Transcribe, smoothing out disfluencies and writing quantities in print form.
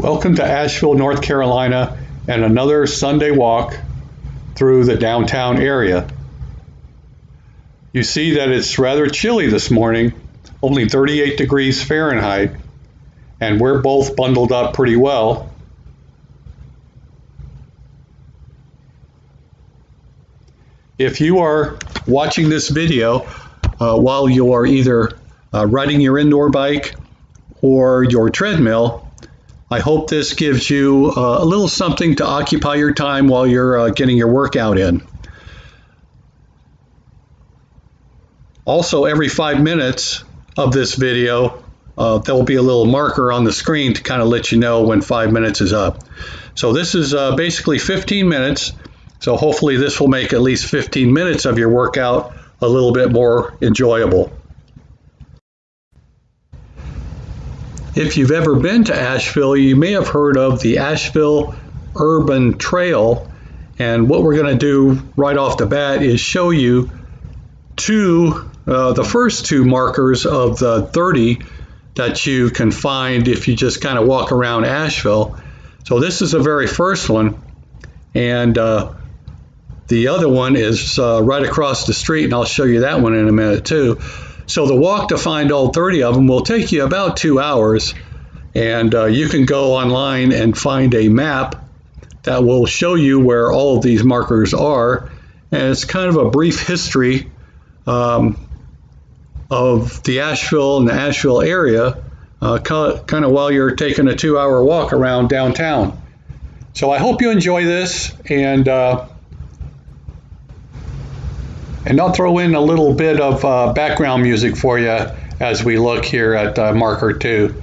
Welcome to Asheville, North Carolina, and another Sunday walk through the downtown area. You see that it's rather chilly this morning, only 38 degrees Fahrenheit, and we're both bundled up pretty well. If you are watching this video while you are either riding your indoor bike or your treadmill, I hope this gives you a little something to occupy your time while you're getting your workout in. Also, every 5 minutes of this video, there will be a little marker on the screen to kind of let you know when 5 minutes is up. So this is basically 15 minutes. So hopefully this will make at least 15 minutes of your workout a little bit more enjoyable. If you've ever been to Asheville, you may have heard of the Asheville Urban Trail, and what we're going to do right off the bat is show you the first two markers of the 30 that you can find if you just kind of walk around Asheville. So this is the very first one, and the other one is right across the street, and I'll show you that one in a minute too. So the walk to find all 30 of them will take you about 2 hours, and you can go online and find a map that will show you where all of these markers are, and it's kind of a brief history of the Asheville and the Asheville area, kind of while you're taking a 2-hour walk around downtown. So I hope you enjoy this, and I'll throw in a little bit of background music for you as we look here at marker 2.